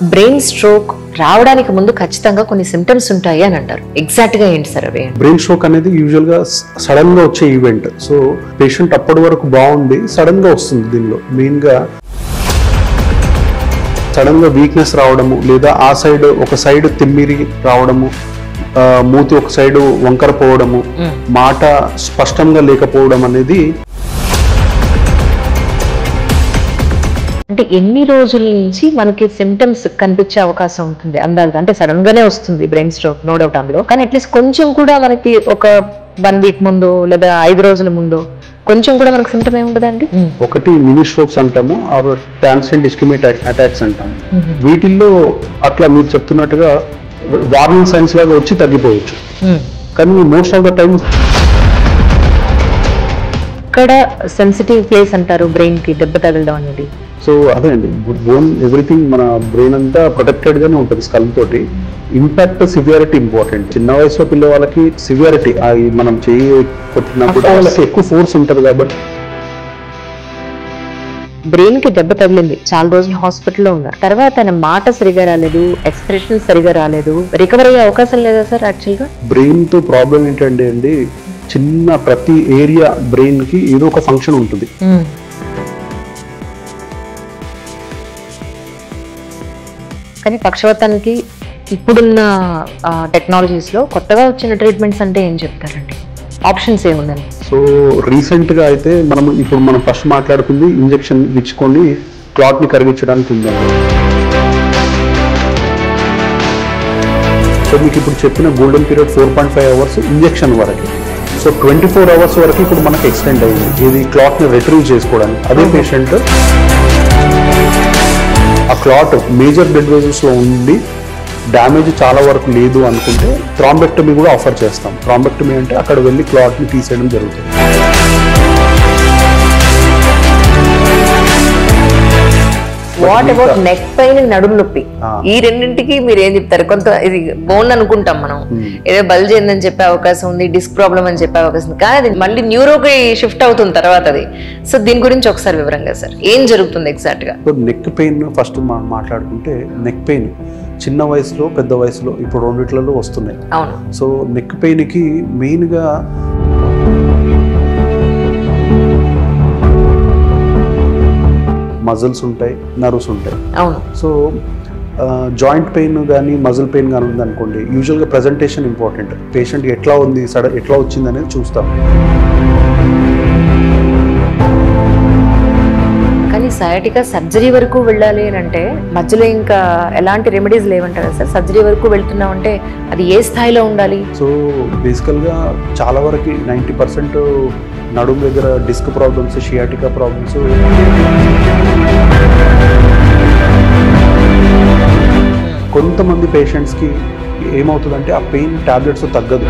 Brain stroke రావడానికి ముందు ఖచ్చితంగా కొన్ని సిమ్టమ్స్ ఉంటాయి అని అంటారు. ఎగ్జాక్ట్ గా ఏంటి సార్ అవి? బ్రెయిన్ స్ట్రోక్ అనేది యూజువల్ గా సడన్ గా వచ్చే ఈవెంట్. సో పేషెంట్ అప్పటి వరకు బాగుండి సడన్ గా వస్తుంది. దీనిలో మెయిన్ గా సడన్ గా వీక్నెస్ రావడము, లేదా ఆ సైడ్ ఒక సైడ్ తిమ్మిరి రావడము, మూతి ఒక సైడ్ వంకర పోవడము, మాట స్పష్టంగా లేకపోవడం అనేది. అంటే ఎన్ని రోజుల నుంచి మనకి సిమ్టమ్స్ కనిపించే అవకాశం ఉంటుంది అందాజుగా? అంటే సడన్ గానే వస్తుంది బ్రెయిన్ స్ట్రోక్, నో డౌట్ అందులో, కానీ అట్లీస్ట్ కొంచెం కూడా మనకి ఒక 1 వీక్ ముందు లేదా 5 రోజుల ముందు కొంచెం కూడా మనకు సిమ్టమ్ ఏముంటదండి? ఒకటి మినీ స్ట్రోక్స్ అంటాము, ట్రాన్సియెంట్ ఇస్కెమిక్ అటాక్స్ అంటాము. వీటిల్లో అట్లా మీరు చెప్తున్నట్టుగా వార్నింగ్ సైన్స్ లాగా వచ్చి తగ్గిపోవచ్చు. కానీ మోస్ట్ ఆఫ్ ద టైమ్ ఇక్కడ సెన్సిటివ్ ప్లేస్ అంటారు బ్రెయిన్ కి దెబ్బ తగలడం అనేది. సో అదే అండి, బోన్ ఎవ్రీథింగ్ మన బ్రెయిన్ అంతా ప్రొటెక్టెడ్ గానే ఉంటుంది స్కల్ తోటి. Impact severity important. చిన్న వయసులో పిల్లవాళ్ళకి సివియారిటీ, మనం చేయి కొట్టినప్పుడు వాళ్ళకి ఎక్కువ ఫోర్స్ ఉంటుంది కాబట్టి. బ్రెయిన్ కి దెబ్బ తగిలింది, చాలా రోజులు హాస్పిటల్లో ఉన్నారు, తర్వాత ఆయన మాట సరిగా రాలేదు, ఎక్స్ప్రెషన్ సరిగా రాలేదు, రికవర్ అయ్యే అవకాశం లేదా సార్? యాక్చువల్ గా బ్రెయిన్ తో ప్రాబ్లం ఏంటంటే అండి, చిన్న ప్రతి ఏరియా బ్రెయిన్ కి ఏదో ఒక ఫంక్షన్ ఉంటుంది. కానీ పక్షవాతానికి ఇప్పుడున్న టెక్నాలజీస్ లో కొత్తగా వచ్చిన ట్రీట్మెంట్స్ అంటే ఏం చెప్తారండి? ఆప్షన్స్ ఏముందండి? సో రీసెంట్ గా అయితే మనం ఫస్ట్ మాట్లాడుకుంది ఇంజెక్షన్ ఇచ్చుకొని క్లాట్ ని కరిగించడానికి ఉందండి. సో మీకు ఇప్పుడు చెప్పిన గోల్డెన్ పీరియడ్ 4.5 అవర్స్ ఇంజెక్షన్ వరకు. సో 24 అవర్స్ వరకు ఇప్పుడు మనకి ఎక్స్టెండ్ అయింది ఇది క్లాట్ ని రిట్రీవ్ చేసుకోవడానికి. అదే పేషెంట్ ఆ క్లాట్ మేజర్ బ్లడ్ వెజల్స్ లో ఉండి డ్యామేజ్ చాలా వరకు లేదు అనుకుంటే థ్రాంబెక్టమీ కూడా ఆఫర్ చేస్తాం. థ్రాంబెక్టమీ అంటే అక్కడ వెళ్ళి క్లాట్ ని తీసేయడం జరుగుతుంది. వాట్ అబౌట్ నెక్ పెయిన్, నడుము నొప్పి, ఈ రెండింటికి మీరు ఏం చెప్తారు? కొంత ఇది బోన్ అనుకుంటాం మనం, ఏదో బల్జ్ అయిందని చెప్పే అవకాశం ఉంది, డిస్క్ ప్రాబ్లం అని చెప్పే అవకాశం ఉంది, కానీ అది మళ్ళీ న్యూరోకి షిఫ్ట్ అవుతుంది తర్వాత అది. సో దీని గురించి ఒకసారి వివరంగా సార్ ఏం జరుగుతుంది ఎగ్జాక్ట్ గా? నెక్ పెయిన్ ఫస్ట్ మనం మాట్లాడుకుంటే, నెక్ పెయిన్ చిన్న వయసులో పెద్ద వయసులో ఇప్పుడు రెండిట్లలో వస్తున్నాయి. అవును. సో నెక్ పెయిన్ కి మెయిన్ గా మజిల్స్ ఉంటాయి, నర్వ్స్ ఉంటాయి. అవును. సో జాయింట్ పెయిన్ కానీ మజిల్ పెయిన్ కానీ ఉంది అనుకోండి, యూజువల్గా ప్రజెంటేషన్ ఇంపార్టెంట్. పేషెంట్ ఎట్లా ఉంది, ఎట్లా వచ్చింది అనేది చూస్తాం. కానీ సయాటికా సర్జరీ వరకు వెళ్ళాలి అని అంటే మధ్యలో ఇంకా ఎలాంటి రెమెడీస్ లేవంటారా సార్? సర్జరీ వరకు వెళ్తున్నామంటే అది ఏ స్థాయిలో ఉండాలి? సో బేసికల్గా చాలా వరకు 90% నడుము దగ్గర డిస్క్ ప్రాబ్లమ్స్, షియాటికా ప్రాబ్లమ్స్, కొంతమంది పేషెంట్స్కి ఏమవుతుందంటే ఆ పెయిన్ టాబ్లెట్స్ తగ్గదు.